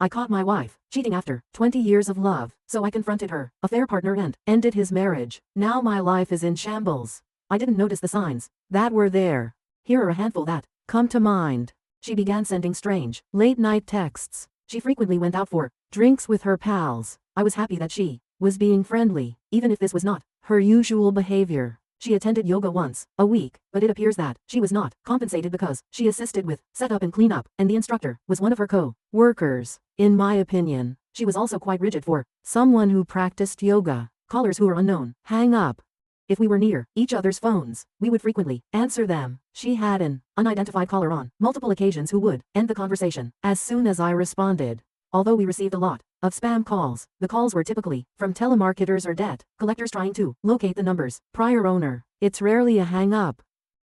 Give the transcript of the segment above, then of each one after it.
I caught my wife cheating after 20 years of love, so I confronted her affair partner and ended his marriage. Now my life is in shambles. I didn't notice the signs that were there. Here are a handful that come to mind. She began sending strange, late-night texts. She frequently went out for drinks with her pals. I was happy that she was being friendly, even if this was not her usual behavior. She attended yoga once a week, but it appears that she was not compensated because she assisted with setup and cleanup, and the instructor was one of her co-workers. In my opinion, she was also quite rigid for someone who practiced yoga. Callers who were unknown hang up. If we were near each other's phones, we would frequently answer them. She had an unidentified caller on multiple occasions who would end the conversation as soon as I responded. Although we received a lot of spam calls, the calls were typically from telemarketers or debt collectors trying to locate the number's prior owner. It's rarely a hang-up.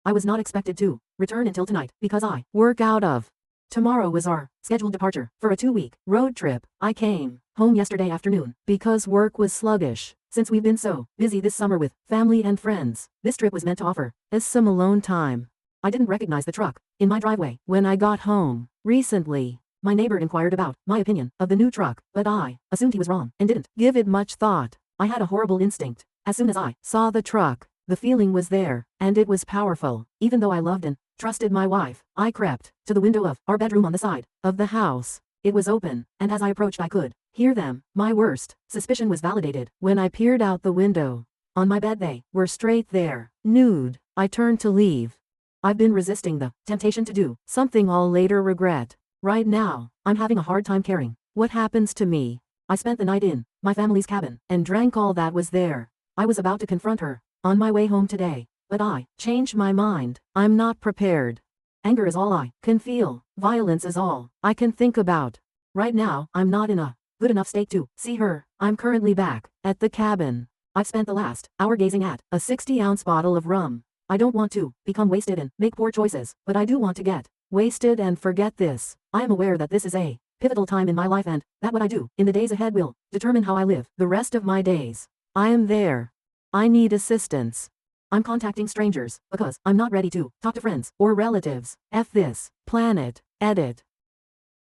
I was not expected to return until tonight because I work out of. Tomorrow was our scheduled departure for a 2-week road trip. I came home yesterday afternoon because work was sluggish. Since we've been so busy this summer with family and friends, this trip was meant to offer us some alone time. I didn't recognize the truck in my driveway when I got home. Recently, my neighbor inquired about my opinion of the new truck, but I assumed he was wrong and didn't give it much thought. I had a horrible instinct. As soon as I saw the truck, the feeling was there, and it was powerful. Even though I loved and trusted my wife, I crept to the window of our bedroom on the side of the house. It was open, and as I approached I could hear them. My worst suspicion was validated when I peered out the window. On my bed they were straight there, nude. I turned to leave. I've been resisting the temptation to do something I'll later regret. Right now, I'm having a hard time caring what happens to me. I spent the night in my family's cabin and drank all that was there. I was about to confront her on my way home today, but I changed my mind. I'm not prepared. Anger is all I can feel. Violence is all I can think about. Right now, I'm not in a good enough state to see her. I'm currently back at the cabin. I've spent the last hour gazing at a 60-ounce bottle of rum. I don't want to become wasted and make poor choices, but I do want to get wasted and forget this. I am aware that this is a pivotal time in my life and that what I do in the days ahead will determine how I live the rest of my days. I am there. I need assistance. I'm contacting strangers because I'm not ready to talk to friends or relatives. F this. Planet. Edit.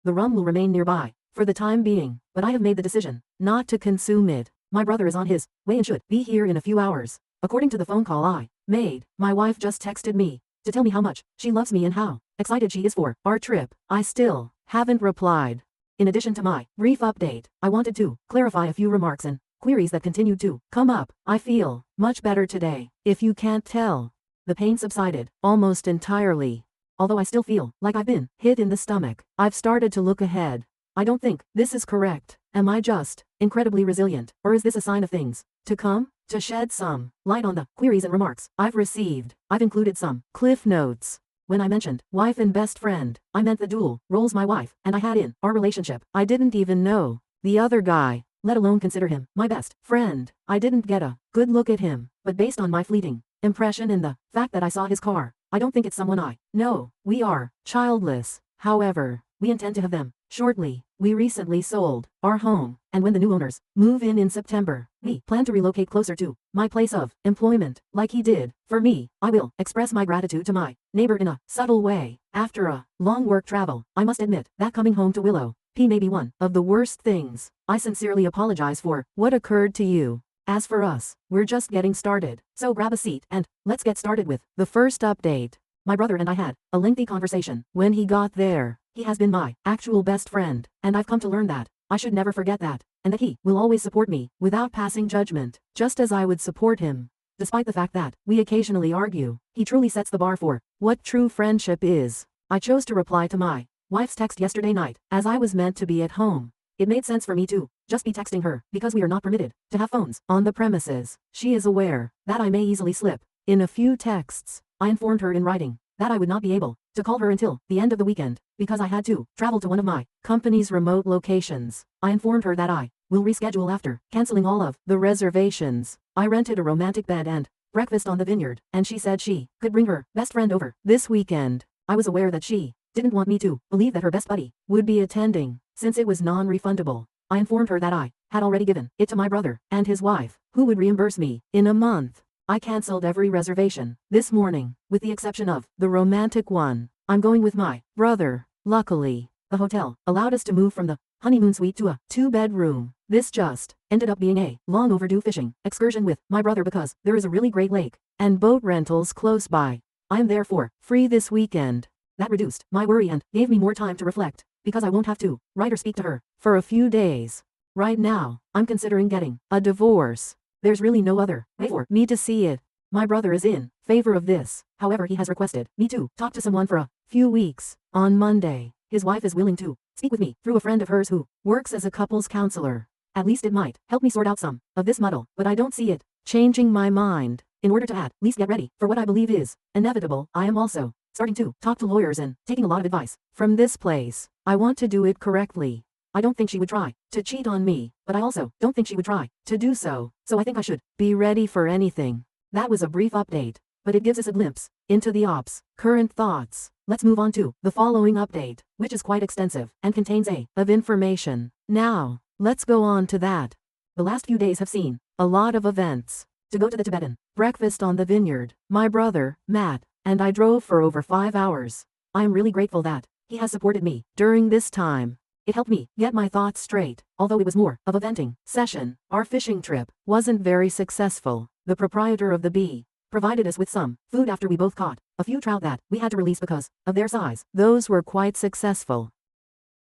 The rum will remain nearby for the time being, but I have made the decision not to consume it. My brother is on his way and should be here in a few hours. According to the phone call I made, my wife just texted me to tell me how much she loves me and how excited she is for our trip. I still haven't replied. In addition to my brief update, I wanted to clarify a few remarks and queries that continued to come up. I feel much better today. If you can't tell, the pain subsided almost entirely. Although I still feel like I've been hit in the stomach, I've started to look ahead. I don't think this is correct. Am I just incredibly resilient, or is this a sign of things to come? To shed some light on the queries and remarks I've received, I've included some cliff notes. When I mentioned wife and best friend, I meant the dual roles my wife and I had in our relationship. I didn't even know the other guy, let alone consider him my best friend. I didn't get a good look at him, but based on my fleeting impression and the fact that I saw his car, I don't think it's someone I know. We are childless. However, we intend to have them shortly. We recently sold our home, and when the new owners move in September, we plan to relocate closer to my place of employment. Like he did for me, I will express my gratitude to my neighbor in a subtle way. After a long work travel, I must admit that coming home to Willow P may be one of the worst things. I sincerely apologize for what occurred to you. As for us, we're just getting started. So grab a seat and let's get started with the first update. My brother and I had a lengthy conversation when he got there. He has been my actual best friend, and I've come to learn that I should never forget that, and that he will always support me without passing judgment, just as I would support him. Despite the fact that we occasionally argue, he truly sets the bar for what true friendship is. I chose to reply to my wife's text yesterday night, as I was meant to be at home. It made sense for me to just be texting her, because we are not permitted to have phones on the premises. She is aware that I may easily slip in a few texts. I informed her in writing that I would not be able to call her until the end of the weekend, because I had to travel to one of my company's remote locations. I informed her that I will reschedule after canceling all of the reservations. I rented a romantic bed and breakfast on the vineyard, and she said she could bring her best friend over this weekend. I was aware that she didn't want me to believe that her best buddy would be attending, since it was non-refundable. I informed her that I had already given it to my brother and his wife, who would reimburse me in a month. I canceled every reservation this morning, with the exception of the romantic one. I'm going with my brother. Luckily, the hotel allowed us to move from the honeymoon suite to a 2-bedroom. This just ended up being a long overdue fishing excursion with my brother because there is a really great lake and boat rentals close by. I am therefore free this weekend. That reduced my worry and gave me more time to reflect, because I won't have to write or speak to her for a few days. Right now, I'm considering getting a divorce. There's really no other way for me to see it. My brother is in favor of this. However, he has requested me to talk to someone for a few weeks. On Monday, his wife is willing to speak with me through a friend of hers who works as a couples counselor. At least it might help me sort out some of this muddle, but I don't see it changing my mind. In order to at least get ready for what I believe is inevitable, I am also starting to talk to lawyers and taking a lot of advice from this place. I want to do it correctly. I don't think she would try to cheat on me, but I also don't think she would try to do so. So I think I should be ready for anything. That was a brief update, but it gives us a glimpse into the ops' current thoughts. Let's move on to the following update, which is quite extensive and contains a of information. Now, let's go on to that. The last few days have seen a lot of events. To go to the Tibetan breakfast on the vineyard, my brother, Matt, and I drove for over 5 hours. I am really grateful that he has supported me during this time. It helped me get my thoughts straight, although it was more of a venting session. Our fishing trip wasn't very successful. The proprietor of the Bee provided us with some food after we both caught a few trout that we had to release because of their size. Those were quite successful.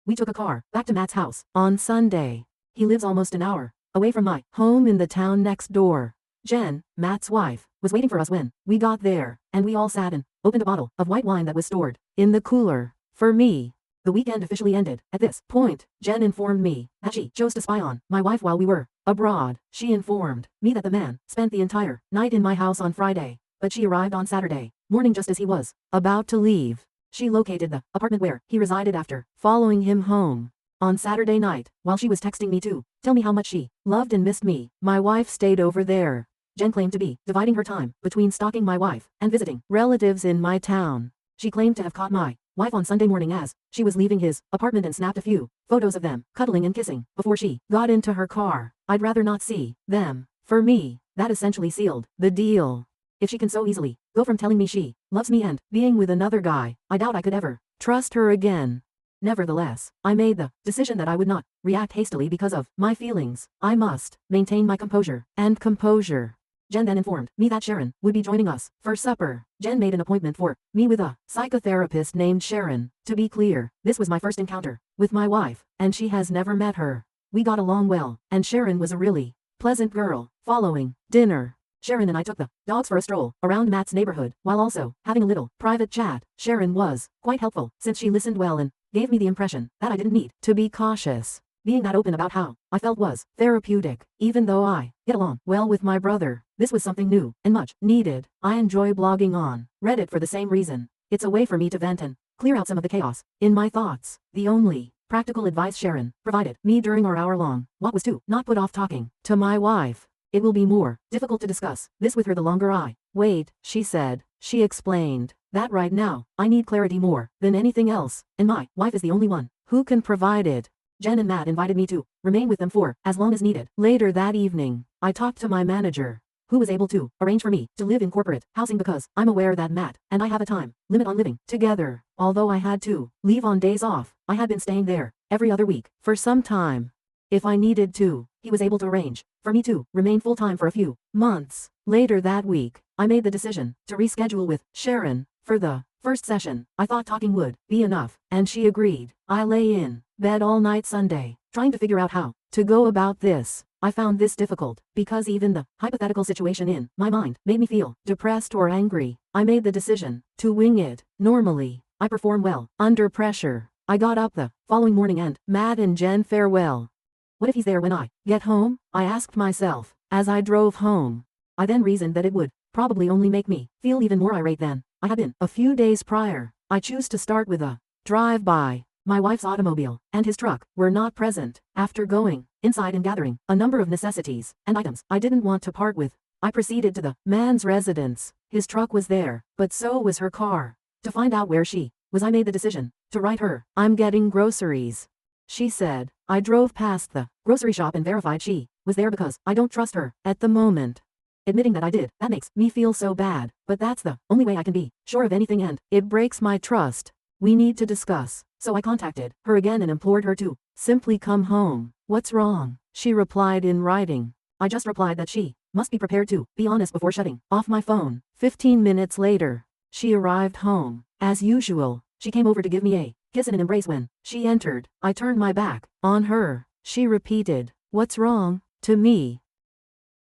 We took a car back to Matt's house on Sunday. He lives almost an hour away from my home in the town next door. Jen, Matt's wife, was waiting for us when we got there, and we all sat and opened a bottle of white wine that was stored in the cooler. For me, the weekend officially ended. At this point, Jen informed me that she chose to spy on my wife while we were abroad. She informed me that the man spent the entire night in my house on Friday, but she arrived on Saturday morning just as he was about to leave. She located the apartment where he resided after following him home. On Saturday night, while she was texting me to tell me how much she loved and missed me, my wife stayed over there. Jen claimed to be dividing her time between stalking my wife and visiting relatives in my town. She claimed to have caught my wife on Sunday morning as she was leaving his apartment and snapped a few photos of them cuddling and kissing before she got into her car. I'd rather not see them. For me, that essentially sealed the deal. If she can so easily go from telling me she loves me and being with another guy, I doubt I could ever trust her again. Nevertheless, I made the decision that I would not react hastily because of my feelings. I must maintain my composure and composure. Jen then informed me that Sharon would be joining us for supper. Jen made an appointment for me with a psychotherapist named Sharon. To be clear, this was my first encounter with my wife, and she has never met her. We got along well, and Sharon was a really pleasant girl. Following dinner, Sharon and I took the dogs for a stroll around Matt's neighborhood, while also having a little private chat. Sharon was quite helpful since she listened well and gave me the impression that I didn't need to be cautious. Being that open about how I felt was therapeutic. Even though I get along well with my brother, this was something new and much needed. I enjoy blogging on Reddit for the same reason. It's a way for me to vent and clear out some of the chaos in my thoughts. The only practical advice Sharon provided me during our hour-long walk was to not put off talking to my wife. It will be more difficult to discuss this with her the longer I wait, she said. She explained that right now, I need clarity more than anything else, and my wife is the only one who can provide it. Jen and Matt invited me to remain with them for as long as needed. Later that evening, I talked to my manager, who was able to arrange for me to live in corporate housing because I'm aware that Matt and I have a time limit on living together. Although I had to leave on days off, I had been staying there every other week for some time. If I needed to, he was able to arrange for me to remain full-time for a few months. Later that week, I made the decision to reschedule with Sharon for the first session. I thought talking would be enough, and she agreed. I lay in bed all night Sunday, trying to figure out how to go about this. I found this difficult, because even the hypothetical situation in my mind made me feel depressed or angry. I made the decision to wing it. Normally, I perform well under pressure. I got up the following morning and Matt and Jen farewell. What if he's there when I get home? I asked myself as I drove home. I then reasoned that it would probably only make me feel even more irate than I had been a few days prior. I choose to start with a drive-by. My wife's automobile and his truck were not present. After going inside and gathering a number of necessities and items I didn't want to part with, I proceeded to the man's residence. His truck was there, but so was her car. To find out where she was, I made the decision to write her, "I'm getting groceries," she said. I drove past the grocery shop and verified she was there because I don't trust her at the moment. Admitting that I did, that makes me feel so bad, but that's the only way I can be sure of anything, and it breaks my trust. We need to discuss So I contacted her again and implored her to simply come home. What's wrong? She replied in writing. I just replied that she must be prepared to be honest before shutting off my phone. 15 minutes later, she arrived home. As usual, she came over to give me a kiss and an embrace. When she entered, I turned my back on her. She repeated, "What's wrong?" to me.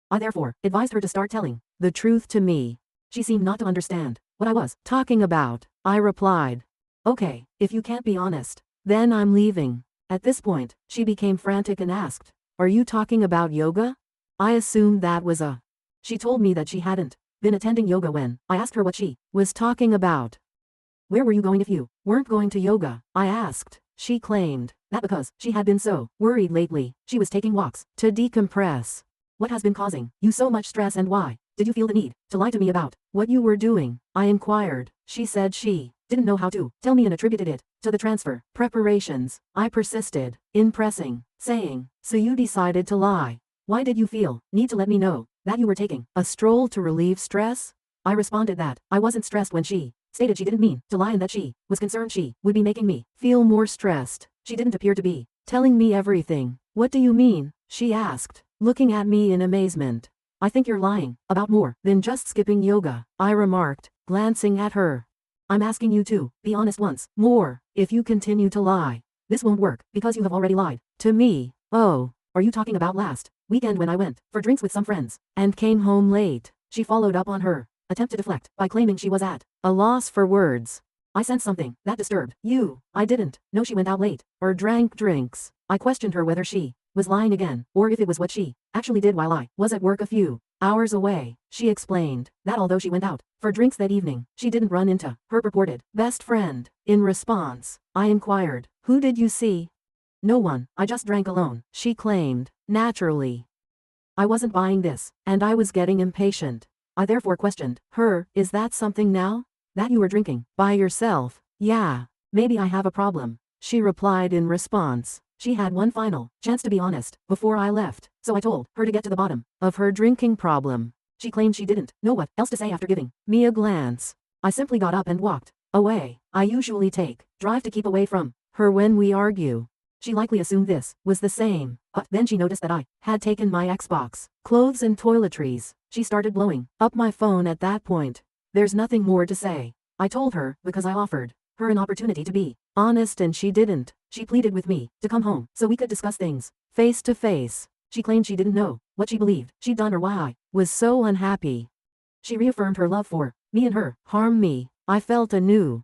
I therefore advised her to start telling the truth to me. She seemed not to understand what I was talking about. I replied, "Okay, if you can't be honest, then I'm leaving." At this point, she became frantic and asked, "Are you talking about yoga?" I assumed that was a. She told me that she hadn't been attending yoga when I asked her what she was talking about. "Where were you going if you weren't going to yoga?" I asked. She claimed that because she had been so worried lately, she was taking walks to decompress. "What has been causing you so much stress and why did you feel the need to lie to me about what you were doing?" I inquired. She said she didn't know how to tell me and attributed it to the transfer preparations. I persisted in pressing, saying, "So you decided to lie. Why did you feel need to let me know that you were taking a stroll to relieve stress?" I responded that I wasn't stressed when she stated she didn't mean to lie and that she was concerned she would be making me feel more stressed. She didn't appear to be telling me everything. "What do you mean?" she asked, looking at me in amazement. "I think you're lying about more than just skipping yoga," I remarked, glancing at her. "I'm asking you to be honest once more. If you continue to lie, this won't work because you have already lied to me." "Oh, are you talking about last weekend when I went for drinks with some friends and came home late?" She followed up on her attempt to deflect by claiming she was at a loss for words. "I sensed something that disturbed you. I didn't know she went out late or drank drinks." I questioned her whether she was lying again or if it was what she actually did while I was at work a few hours away. She explained that although she went out for drinks that evening, she didn't run into her purported best friend. In response, I inquired, "Who did you see?" "No one, I just drank alone," she claimed. Naturally, I wasn't buying this, and I was getting impatient. I therefore questioned her, "Is that something now? That you were drinking by yourself?" "Yeah, maybe I have a problem," she replied in response. She had one final chance to be honest before I left, so I told her to get to the bottom of her drinking problem. She claimed she didn't know what else to say after giving me a glance. I simply got up and walked away. I usually take drive to keep away from her when we argue. She likely assumed this was the same, but then she noticed that I had taken my Xbox, clothes and toiletries. She started blowing up my phone at that point. There's nothing more to say, I told her, because I offered her an opportunity to be honest and she didn't. She pleaded with me to come home so we could discuss things face to face. She claimed she didn't know what she believed she'd done or why I was so unhappy. She reaffirmed her love for me and her harm me. I felt a new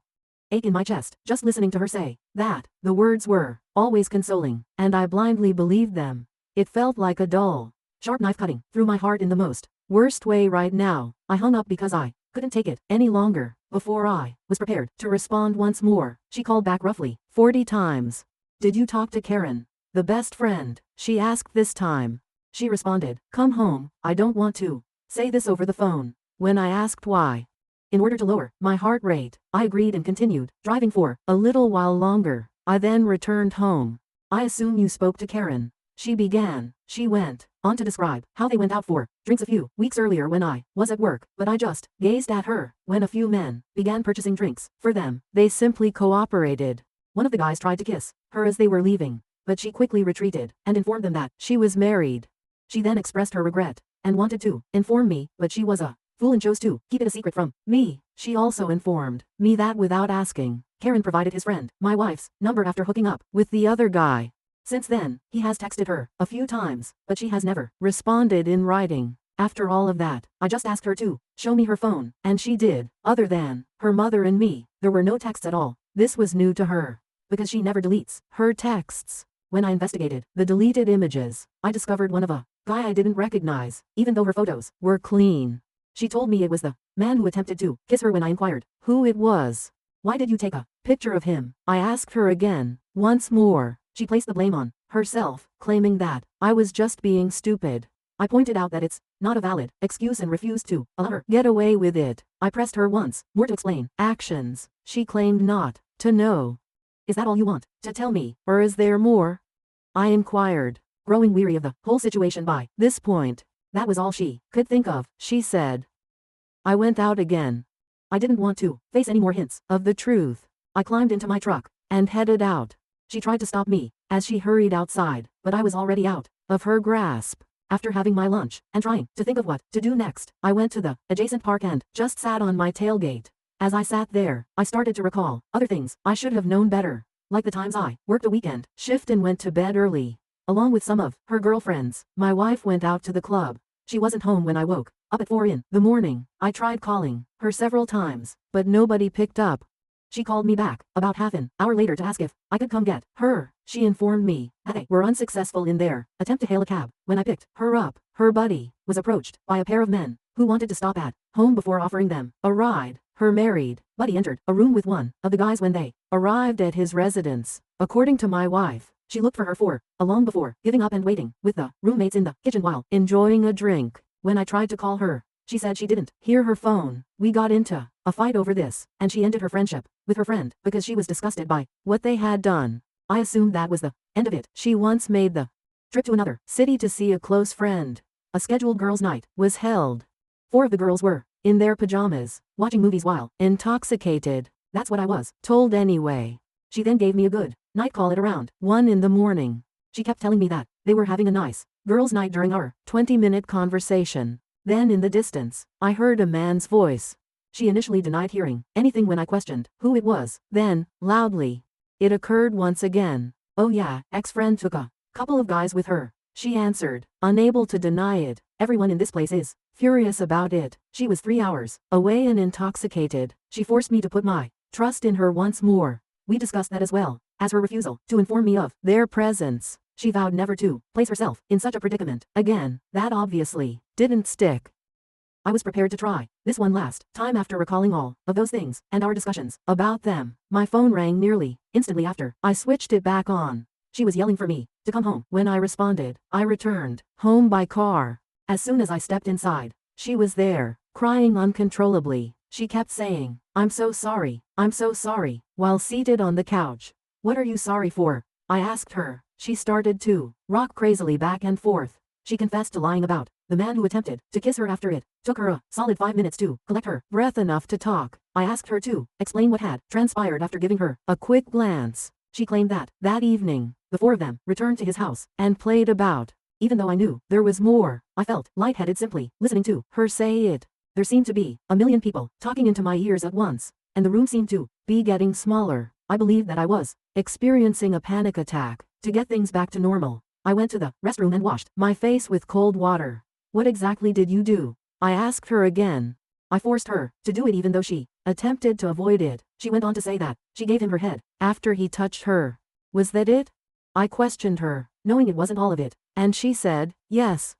ache in my chest just listening to her say that. The words were always consoling, and I blindly believed them. It felt like a dull, sharp knife cutting through my heart in the most worst way right now. I hung up because I couldn't take it any longer. Before I was prepared to respond once more, she called back roughly 40 times. "Did you talk to Karen, the best friend?" she asked this time. She responded, "Come home, I don't want to say this over the phone." When I asked why, in order to lower my heart rate, I agreed and continued driving for a little while longer. I then returned home. "I assume you spoke to Karen," she began. She went on to describe how they went out for drinks a few weeks earlier when I was at work, but I just gazed at her. When a few men began purchasing drinks for them, they simply cooperated. One of the guys tried to kiss her as they were leaving, but she quickly retreated and informed them that she was married. She then expressed her regret and wanted to inform me, but she was a fool and chose to keep it a secret from me. She also informed me that without asking, Karen provided his friend, my wife's, number after hooking up with the other guy. Since then, he has texted her a few times, but she has never responded in writing. After all of that, I just asked her to show me her phone, and she did. Other than her mother and me, there were no texts at all. This was new to her, because she never deletes her texts. When I investigated the deleted images, I discovered one of a guy I didn't recognize, even though her photos were clean. She told me it was the man who attempted to kiss her when I inquired who it was. "Why did you take a picture of him?" I asked her again. Once more, she placed the blame on herself, claiming that I was just being stupid. I pointed out that it's not a valid excuse and refused to allow her get away with it. I pressed her once more to explain actions. She claimed not to know. "Is that all you want to tell me, or is there more?" I inquired, growing weary of the whole situation by this point. That was all she could think of, she said. I went out again. I didn't want to face any more hints of the truth. I climbed into my truck and headed out. She tried to stop me as she hurried outside, but I was already out of her grasp. After having my lunch and trying to think of what to do next, I went to the adjacent park and just sat on my tailgate. As I sat there, I started to recall other things I should have known better, like the times I worked a weekend shift and went to bed early. Along with some of her girlfriends, my wife went out to the club. She wasn't home when I woke up at 4 in the morning. I tried calling her several times, but nobody picked up. She called me back about half an hour later to ask if I could come get her. She informed me that they were unsuccessful in their attempt to hail a cab. When I picked her up, her buddy was approached by a pair of men who wanted to stop at home before offering them a ride. Her married buddy entered a room with one of the guys when they arrived at his residence. According to my wife, she looked for her for long before giving up and waiting with the roommates in the kitchen while enjoying a drink. When I tried to call her, she said she didn't hear her phone. We got into a fight over this, and she ended her friendship with her friend because she was disgusted by what they had done. I assumed that was the end of it. She once made the trip to another city to see a close friend. A scheduled girls' night was held. 4 of the girls were in their pajamas, watching movies while intoxicated. That's what I was told anyway. She then gave me a good night call at around 1 in the morning. She kept telling me that they were having a nice girls' night during our 20-minute conversation. Then in the distance, I heard a man's voice. She initially denied hearing anything when I questioned who it was. Then, loudly, it occurred once again. Oh yeah, ex-friend took a couple of guys with her. She answered, unable to deny it. Everyone in this place is furious about it. She was 3 hours away and intoxicated. She forced me to put my trust in her once more. We discussed that as well as her refusal to inform me of their presence. She vowed never to place herself in such a predicament again. That obviously didn't stick. I was prepared to try this one last time. After recalling all of those things and our discussions about them, my phone rang nearly instantly after I switched it back on. She was yelling for me to come home. When I responded, I returned home by car. As soon as I stepped inside, she was there, crying uncontrollably. She kept saying, I'm so sorry, while seated on the couch. What are you sorry for? I asked her. She started to rock crazily back and forth. She confessed to lying about the man who attempted to kiss her after it took her a solid 5 minutes to collect her breath enough to talk. I asked her to explain what had transpired after giving her a quick glance. She claimed that evening, the 4 of them returned to his house and played about. Even though I knew there was more, I felt lightheaded simply listening to her say it. There seemed to be a million people talking into my ears at once, and the room seemed to be getting smaller. I believed that I was experiencing a panic attack. To get things back to normal, I went to the restroom and washed my face with cold water. What exactly did you do? I asked her again. I forced her to do it even though she attempted to avoid it. She went on to say that she gave him her head after he touched her. Was that it? I questioned her, knowing it wasn't all of it, and she said, yes.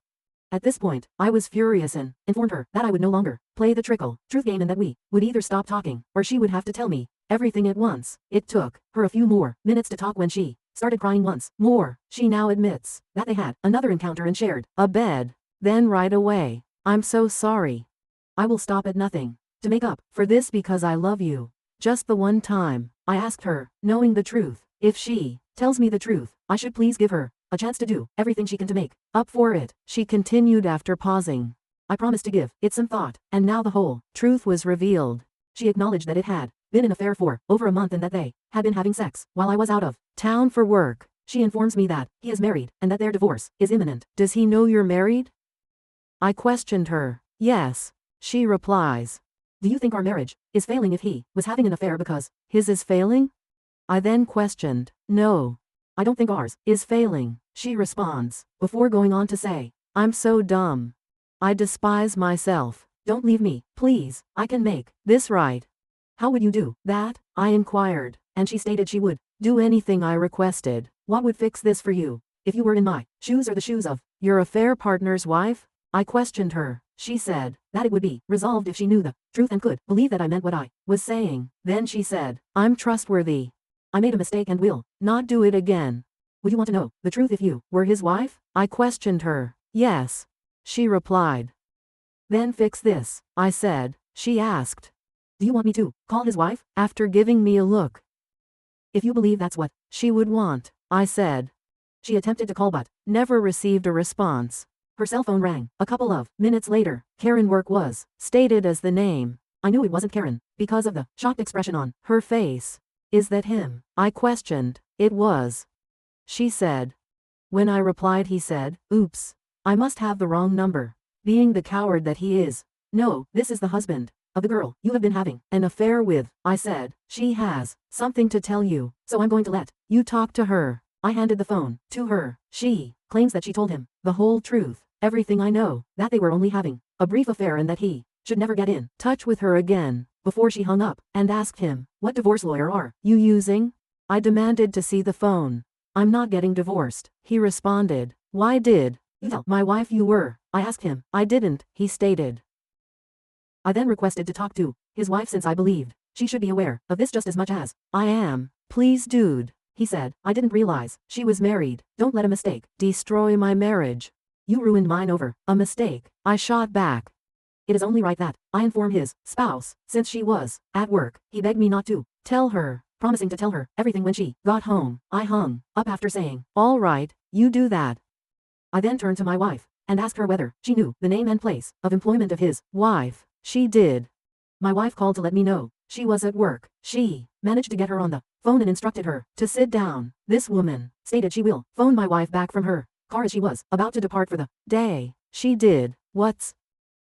At this point, I was furious and informed her that I would no longer play the truth game and that we would either stop talking or she would have to tell me everything at once. It took her a few more minutes to talk when she started crying once more. She now admits that they had another encounter and shared a bed. Then right away, I'm so sorry. I will stop at nothing to make up for this because I love you. Just the one time, I asked her, knowing the truth, if she tells me the truth, I should please give her a chance to do everything she can to make up for it. She continued after pausing. I promised to give it some thought, and now the whole truth was revealed. She acknowledged that it had been an affair for over a month and that they had been having sex while I was out of town for work. She informs me that he is married and that their divorce is imminent. Does he know you're married? I questioned her. Yes. She replies. Do you think our marriage is failing if he was having an affair because his is failing? I then questioned. No. I don't think ours is failing, she responds, before going on to say, I'm so dumb. I despise myself. Don't leave me, please. I can make this right. How would you do that? I inquired, and she stated she would do anything I requested. What would fix this for you? If you were in my shoes or the shoes of your affair partner's wife? I questioned her. She said that it would be resolved if she knew the truth and could believe that I meant what I was saying. Then she said, I'm trustworthy. I made a mistake and will not do it again. Would you want to know the truth if you were his wife? I questioned her. Yes. She replied. Then fix this, I said. She asked. Do you want me to call his wife? After giving me a look. If you believe that's what she would want, I said. She attempted to call but never received a response. Her cell phone rang a couple of minutes later. Karen Work was stated as the name. I knew it wasn't Karen because of the shocked expression on her face. Is that him? I questioned. It was. She said. When I replied he said, oops. I must have the wrong number. Being the coward that he is. No, this is the husband of the girl you have been having an affair with. I said. She has something to tell you, so I'm going to let you talk to her. I handed the phone to her. She claims that she told him the whole truth, everything I know, that they were only having a brief affair and that he should never get in touch with her again. Before she hung up and asked him, what divorce lawyer are you using? I demanded to see the phone. I'm not getting divorced. He responded. Why did you tell my wife you were? I asked him. I didn't, he stated. I then requested to talk to his wife since I believed she should be aware of this just as much as I am. Please dude, he said. I didn't realize she was married. Don't let a mistake destroy my marriage. You ruined mine over a mistake. I shot back. It is only right that I inform his spouse, since she was at work. He begged me not to tell her, promising to tell her everything when she got home. I hung up after saying, all right, you do that. I then turned to my wife and asked her whether she knew the name and place of employment of his wife. She did. My wife called to let me know she was at work. She managed to get her on the phone and instructed her to sit down. This woman stated she will phone my wife back from her car as she was about to depart for the day. She did. What's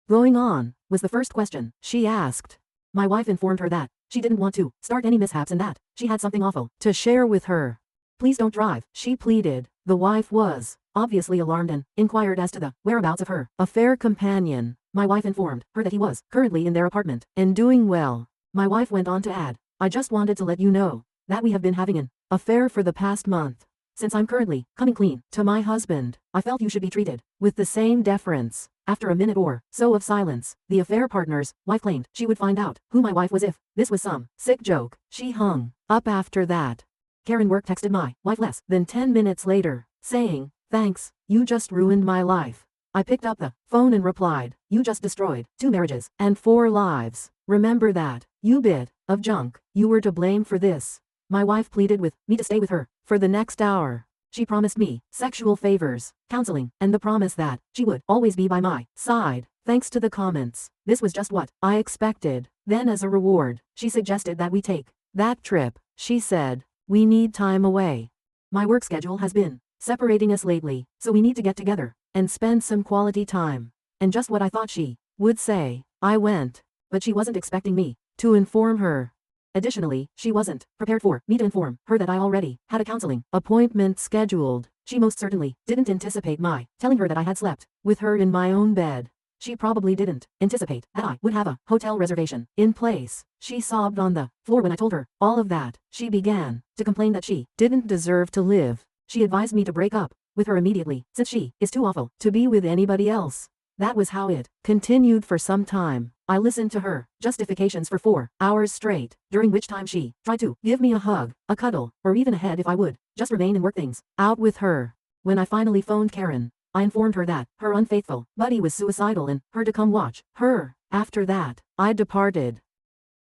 going on? Was the first question she asked. My wife informed her that she didn't want to start any mishaps and that she had something awful to share with her. Please don't drive, she pleaded. The wife was obviously alarmed and inquired as to the whereabouts of her affair companion. My wife informed her that he was currently in their apartment and doing well. My wife went on to add, I just wanted to let you know that we have been having an affair for the past month. Since I'm currently coming clean to my husband, I felt you should be treated with the same deference. After a minute or so of silence, the affair partner's wife claimed she would find out who my wife was if this was some sick joke. She hung up after that. Karen Work texted my wife less than 10 minutes later, saying, thanks, you just ruined my life. I picked up the phone and replied, you just destroyed 2 marriages and 4 lives. Remember that, you bit of junk. You were to blame for this. My wife pleaded with me to stay with her for the next hour. She promised me sexual favors, counseling, and the promise that she would always be by my side. Thanks to the comments, this was just what I expected. Then as a reward, she suggested that we take that trip. She said, we need time away. My work schedule has been separating us lately, so we need to get together and spend some quality time. And just what I thought she would say. I went, but she wasn't expecting me to inform her. Additionally, she wasn't prepared for me to inform her that I already had a counseling appointment scheduled. She most certainly didn't anticipate my telling her that I had slept with her in my own bed. She probably didn't anticipate that I would have a hotel reservation in place. She sobbed on the floor when I told her all of that. She began to complain that she didn't deserve to live. She advised me to break up with her immediately, since she is too awful to be with anybody else. That was how it continued for some time. I listened to her justifications for 4 hours straight, during which time she tried to give me a hug, a cuddle, or even a head if I would just remain and work things out with her. When I finally phoned Karen, I informed her that her unfaithful buddy was suicidal and her to come watch her. After that, I departed.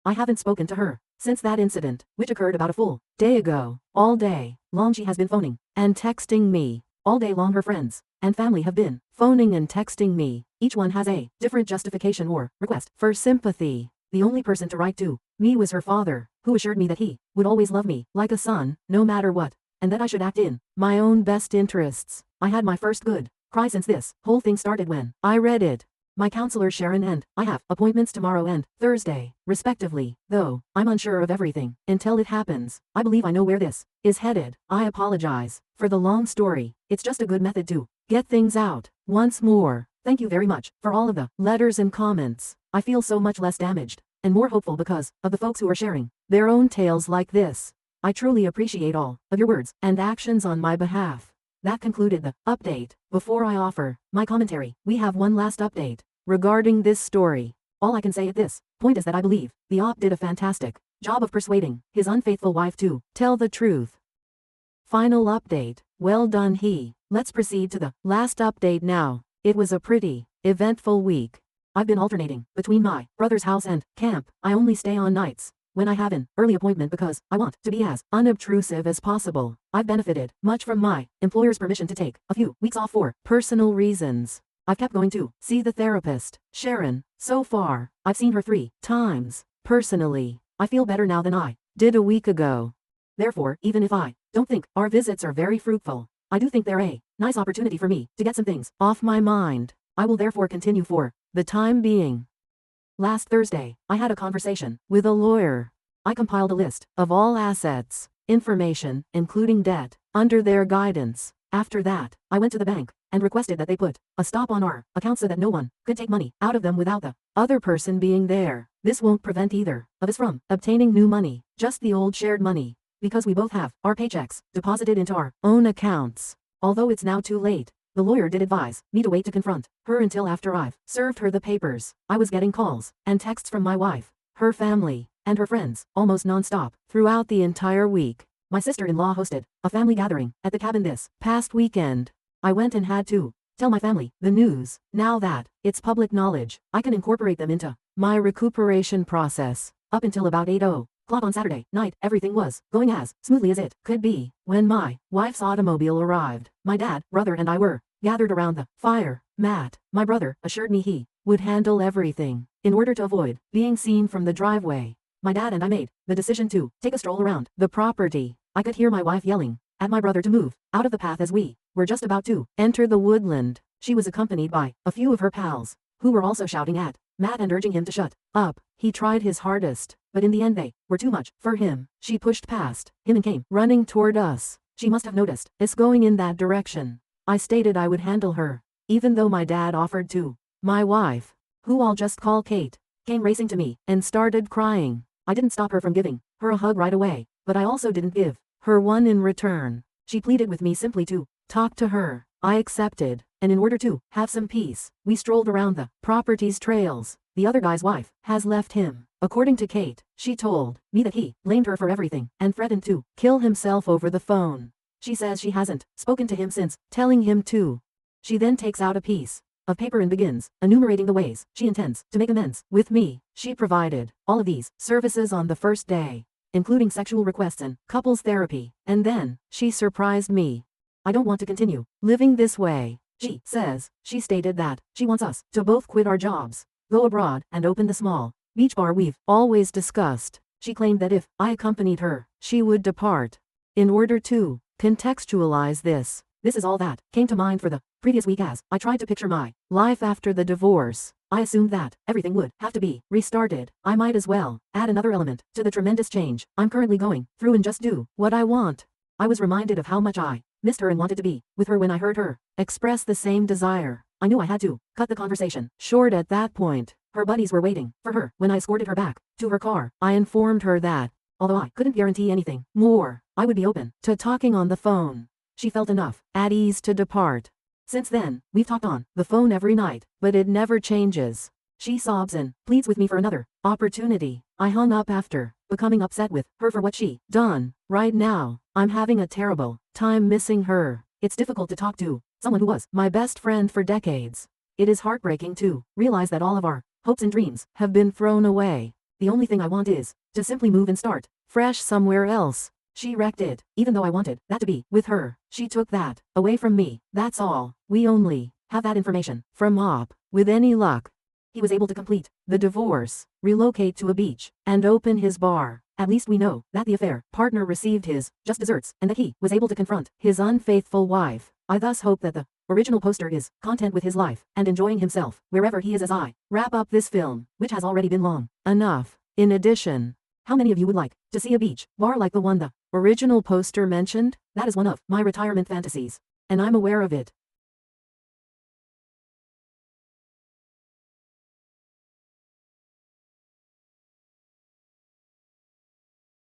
I haven't spoken to her since that incident, which occurred about a full day ago. All day long she has been phoning and texting me. All day long her friends and family have been phoning and texting me. Each one has a different justification or request for sympathy. The only person to write to me was her father, who assured me that he would always love me like a son, no matter what, and that I should act in my own best interests. I had my first good cry since this whole thing started when I read it. My counselor Sharon and I have appointments tomorrow and Thursday, respectively, though I'm unsure of everything until it happens. I believe I know where this is headed. I apologize for the long story. It's just a good method to get things out. Once more, thank you very much for all of the letters and comments. I feel so much less damaged and more hopeful because of the folks who are sharing their own tales like this. I truly appreciate all of your words and actions on my behalf. That concluded the update. Before I offer my commentary, we have one last update regarding this story. All I can say at this point is that I believe the op did a fantastic job of persuading his unfaithful wife to tell the truth. Final update. Well done he. Let's proceed to the last update now. It was a pretty eventful week. I've been alternating between my brother's house and camp. I only stay on nights when I have an early appointment because I want to be as unobtrusive as possible. I've benefited much from my employer's permission to take a few weeks off for personal reasons. I've kept going to see the therapist, Sharon. So far, I've seen her 3 times. Personally, I feel better now than I did a week ago. Therefore, even if I don't think our visits are very fruitful, I do think they're a nice opportunity for me to get some things off my mind. I will therefore continue for the time being. Last Thursday, I had a conversation with a lawyer. I compiled a list of all assets, information, including debt, under their guidance. After that, I went to the bank and requested that they put a stop on our account so that no one could take money out of them without the other person being there. This won't prevent either of us from obtaining new money, just the old shared money, because we both have our paychecks deposited into our own accounts. Although it's now too late, the lawyer did advise me to wait to confront her until after I've served her the papers. I was getting calls and texts from my wife, her family, and her friends, almost non-stop, throughout the entire week. My sister-in-law hosted a family gathering at the cabin this past weekend. I went and had to tell my family the news. Now that it's public knowledge, I can incorporate them into my recuperation process. Up until about 8:00 on Saturday night, everything was going as smoothly as it could be. When my wife's automobile arrived, my dad, brother, and I were gathered around the fire. Matt, my brother, assured me he would handle everything. In order to avoid being seen from the driveway, my dad and I made the decision to take a stroll around the property. I could hear my wife yelling at my brother to move out of the path as we were just about to enter the woodland. She was accompanied by a few of her pals, who were also shouting at Matt and urging him to shut up. He tried his hardest, but in the end they were too much for him. She pushed past him and came running toward us. She must have noticed us going in that direction. I stated I would handle her, even though my dad offered to. My wife, who I'll just call Kate, came racing to me and started crying. I didn't stop her from giving her a hug right away, but I also didn't give her one in return. She pleaded with me simply to talk to her. I accepted, and in order to have some peace, we strolled around the property's trails. The other guy's wife has left him. According to Kate, she told me that he blamed her for everything and threatened to kill himself over the phone. She says she hasn't spoken to him since telling him to. She then takes out a piece of paper and begins enumerating the ways she intends to make amends with me. She provided all of these services on the first day, including sexual requests and couples therapy, and then she surprised me. I don't want to continue living this way, she says. She stated that she wants us to both quit our jobs, go abroad, and open the small beach bar we've always discussed. She claimed that if I accompanied her, she would depart. In order to contextualize this is all that came to mind for the previous week as I tried to picture my life after the divorce. I assumed that everything would have to be restarted. I might as well add another element to the tremendous change I'm currently going through and just do what I want. I was reminded of how much I missed her and wanted to be with her when I heard her express the same desire. I knew I had to cut the conversation short at that point. Her buddies were waiting for her when I escorted her back to her car. I informed her that, although I couldn't guarantee anything more, I would be open to talking on the phone. She felt enough at ease to depart. Since then, we've talked on the phone every night, but it never changes. She sobs and pleads with me for another opportunity. I hung up after becoming upset with her for what she done. Right now, I'm having a terrible time missing her. It's difficult to talk to someone who was my best friend for decades. It is heartbreaking to realize that all of our hopes and dreams have been thrown away. The only thing I want is to simply move and start fresh somewhere else. She wrecked it, even though I wanted that to be with her. She took that away from me. That's all. We only have that information from Op. With any luck, he was able to complete the divorce, relocate to a beach, and open his bar. At least we know that the affair partner received his just desserts and that he was able to confront his unfaithful wife. I thus hope that the original poster is content with his life and enjoying himself wherever he is as I wrap up this film, which has already been long enough. In addition, how many of you would like to see a beach bar like the one the original poster mentioned? That is one of my retirement fantasies, and I'm aware of it.